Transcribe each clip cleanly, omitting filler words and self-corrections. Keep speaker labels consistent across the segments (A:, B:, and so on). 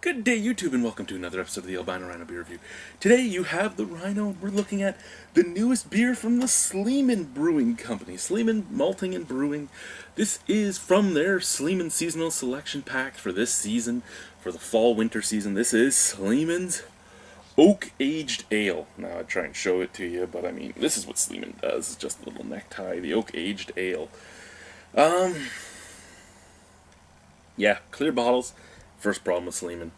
A: Good day, YouTube, and welcome to another episode of the Albino RHino Beer Review. Today you have the Rhino. We're looking at the newest beer from the Sleeman Brewing Company. Sleeman Malting and Brewing. This is from their Sleeman Seasonal Selection Pack for this season, for the fall-winter season. This is Sleeman's Oak-Aged Ale. Now, I'd try and show it to you, but I mean, this is what Sleeman does. It's just a little necktie, the Oak-Aged Ale. Yeah, clear bottles. First problem with Sleeman,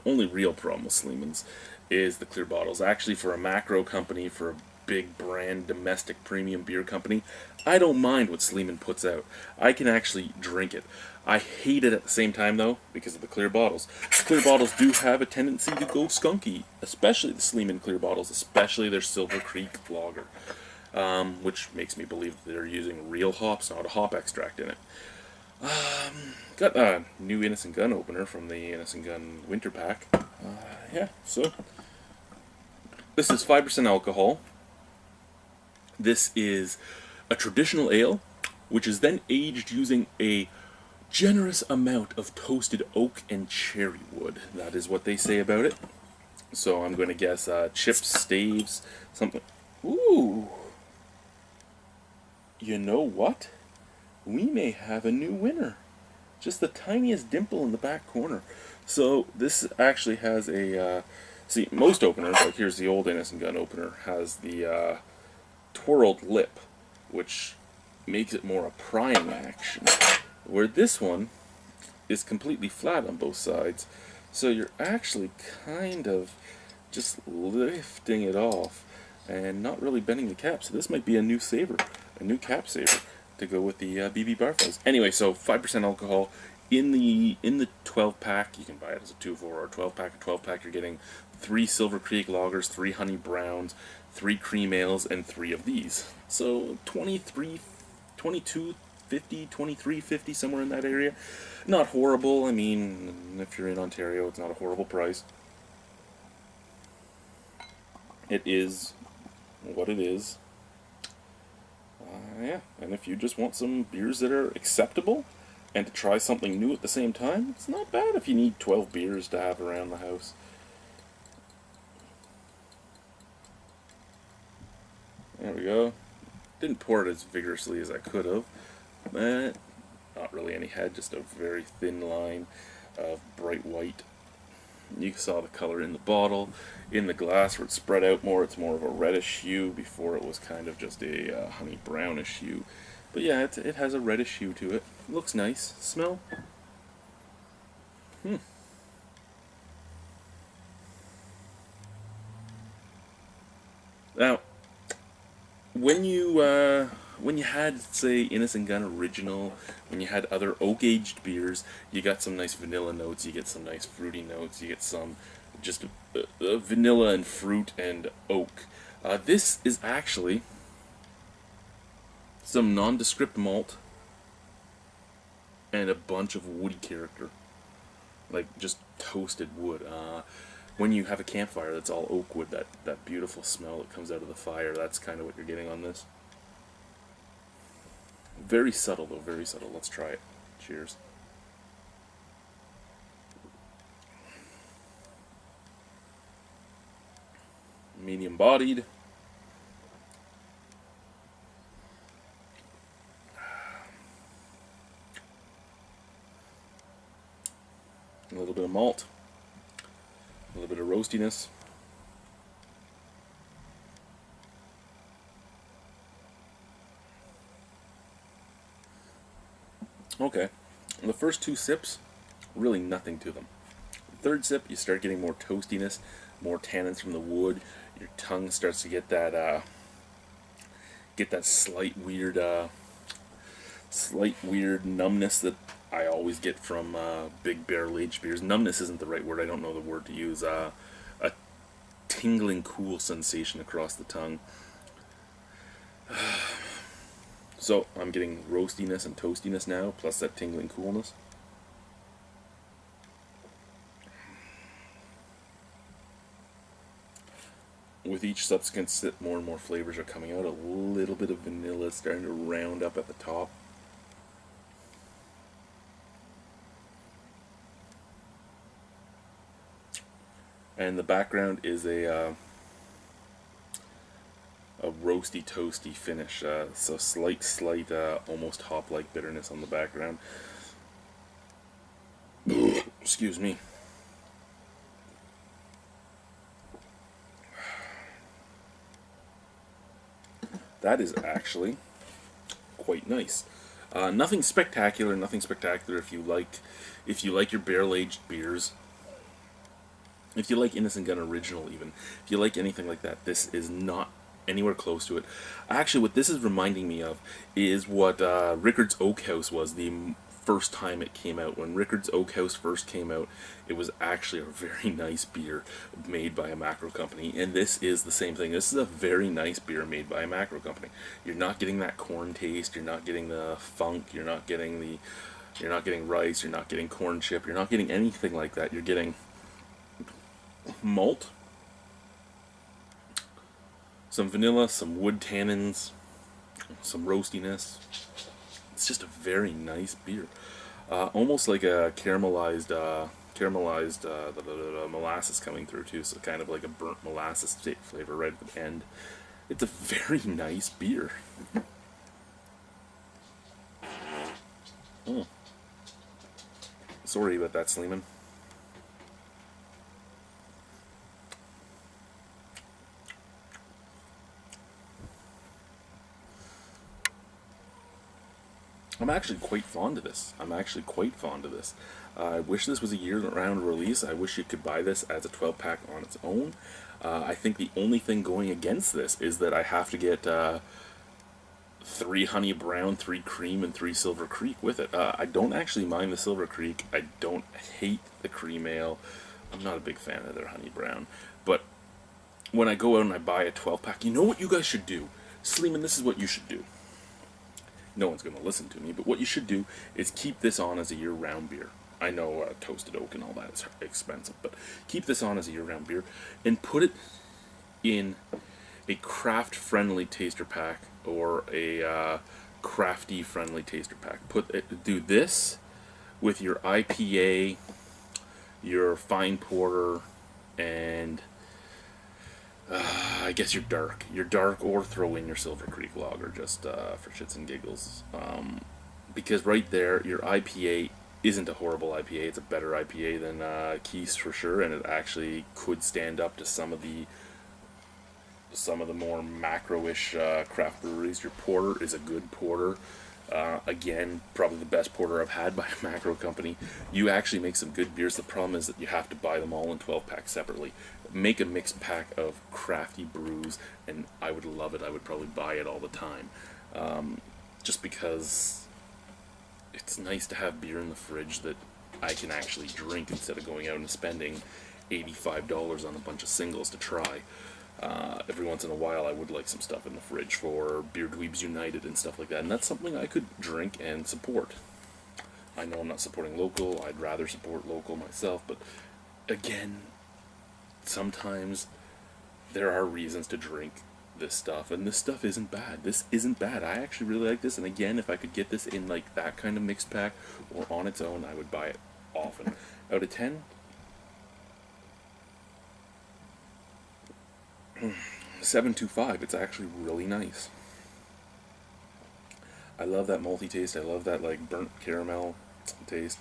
A: only real problem with Sleemans is the clear bottles. Actually, for a macro company, for a big brand, domestic premium beer company, I don't mind what Sleeman puts out. I can actually drink it. I hate it at the same time, though, because of the clear bottles. Clear bottles do have a tendency to go skunky, especially the Sleeman clear bottles, especially their Silver Creek lager, which makes me believe that they're using real hops, not a hop extract in it. Got a new Innocent Gun opener from the Innocent Gun Winter Pack. Yeah, so this is 5% alcohol. This is a traditional ale, which is then aged using a generous amount of toasted oak and cherry wood. That is what they say about it. So I'm going to guess chips, staves, something. Ooh! You know what? We may have a new winner. Just the tiniest dimple in the back corner. So this actually has a, see, most openers, like here's the old Innocent Gun opener, has the twirled lip, which makes it more a prying action. Where this one is completely flat on both sides. So you're actually kind of just lifting it off and not really bending the cap. So this might be a new saver, a new cap saver to go with the BB Bar Fuzz. Anyway, so 5% alcohol in the 12 pack. You can buy it as a 2-4 or a 12 pack. A 12 pack, you're getting 3 Silver Creek lagers, 3 honey browns, 3 cream ales, and 3 of these. So 23, 22, 50, 23, 50, somewhere in that area. Not horrible. I mean, if you're in Ontario, it's not a horrible price. It is what it is. Yeah, and if you just want some beers that are acceptable and to try something new at the same time, it's not bad if you need 12 beers to have around the house. There we go. Didn't pour it as vigorously as I could have, but not really any head, just a very thin line of bright white. You saw the color in the bottle. In the glass where it's spread out more, it's more of a reddish hue. Before it was kind of just a honey brownish hue. But yeah, it has a reddish hue to it. Looks nice. Smell? Now, when you had, say, Innocent Gun Original, when you had other oak-aged beers, you got some nice vanilla notes, you get some nice fruity notes, you get some just vanilla and fruit and oak. This is actually some nondescript malt and a bunch of woody character. Like, just toasted wood. When you have a campfire that's all oak wood, that beautiful smell that comes out of the fire, that's kind of what you're getting on this. Very subtle, though, very subtle. Let's try it. Cheers. Medium bodied. A little bit of malt. A little bit of roastiness. Okay, the first 2 sips, really nothing to them. The third sip, you start getting more toastiness, more tannins from the wood. Your tongue starts to get that slight weird numbness that I always get from big barrel-aged beers. Numbness isn't the right word. I don't know the word to use. A tingling, cool sensation across the tongue. So I'm getting roastiness and toastiness now, plus that tingling coolness. With each subsequent sip, more and more flavors are coming out. A little bit of vanilla starting to round up at the top. And the background is a roasty toasty finish, so slight almost hop like bitterness on the background. Excuse me. That is actually quite nice. Nothing spectacular. Nothing spectacular. If you like your barrel aged beers, if you like Innocent Gun Original, even if you like anything like that, this is not anywhere close to it. Actually, what this is reminding me of is what Rickard's Oak House was the first time it came out. When Rickard's Oak House first came out, it was actually a very nice beer made by a macro company, and this is the same thing. This is a very nice beer made by a macro company. You're not getting that corn taste, you're not getting the funk, you're not getting rice, you're not getting corn chip, you're not getting anything like that. You're getting malt, some vanilla, some wood tannins, some roastiness. It's just a very nice beer, almost like a caramelized molasses coming through too. So kind of like a burnt molasses flavor right at the end. It's a very nice beer. Oh. Sorry about that, Sleeman. I'm actually quite fond of this. I wish this was a year-round release. I wish you could buy this as a 12-pack on its own. I think the only thing going against this is that I have to get 3 Honey Brown, 3 Cream, and 3 Silver Creek with it. I don't actually mind the Silver Creek. I don't hate the Cream Ale. I'm not a big fan of their Honey Brown. But when I go out and I buy a 12-pack, you know what you guys should do? Sleeman, this is what you should do. No one's going to listen to me, but what you should do is keep this on as a year-round beer. I know toasted oak and all that is expensive, but keep this on as a year-round beer and put it in a craft-friendly taster pack or a crafty-friendly taster pack. Do this with your IPA, your fine porter, and I guess your dark, or throw in your Silver Creek lager just for shits and giggles. Because right there, your IPA isn't a horrible IPA. It's a better IPA than Keith's for sure, and it actually could stand up to some of the more macro-ish craft breweries. Your porter is a good porter. Again, probably the best porter I've had by a macro company. You actually make some good beers. The problem is that you have to buy them all in 12 packs separately. Make a mixed pack of crafty brews, and I would love it. I would probably buy it all the time. Just because it's nice to have beer in the fridge that I can actually drink instead of going out and spending $85 on a bunch of singles to try. Every once in a while I would like some stuff in the fridge for Beer Dweebs United and stuff like that, and that's something I could drink and support. I know I'm not supporting local, I'd rather support local myself, but again, sometimes there are reasons to drink this stuff, and this stuff isn't bad. This isn't bad. I actually really like this, and again, if I could get this in like that kind of mixed pack or on its own, I would buy it often. Out of 10, 7.25. It's actually really nice. I love that malty taste. I love that like burnt caramel taste.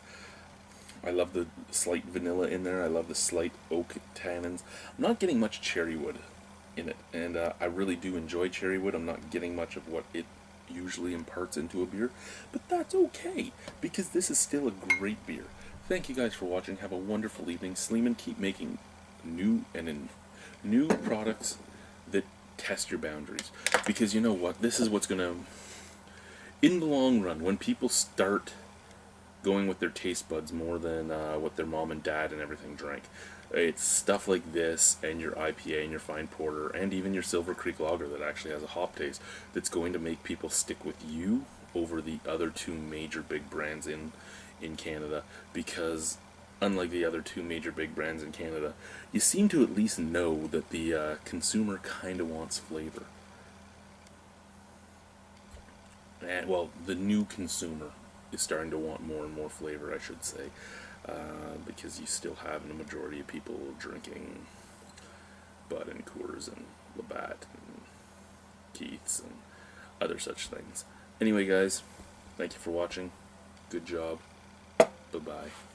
A: I love the slight vanilla in there. I love the slight oak tannins. I'm not getting much cherry wood in it, and I really do enjoy cherry wood. I'm not getting much of what it usually imparts into a beer, but that's okay, because this is still a great beer. Thank you guys for watching. Have a wonderful evening. Sleeman, keep making new products that test your boundaries, because you know what? This is what's going to, in the long run, when people start going with their taste buds more than what their mom and dad and everything drank, it's stuff like this and your IPA and your fine porter and even your Silver Creek lager that actually has a hop taste that's going to make people stick with you over the other two major big brands in Canada, because unlike the other two major big brands in Canada, you seem to at least know that the consumer kind of wants flavor. And, well, the new consumer is starting to want more and more flavor, I should say, because you still have a majority of people drinking Bud and Coors and Labatt and Keith's and other such things. Anyway, guys, thank you for watching. Good job. Bye-bye.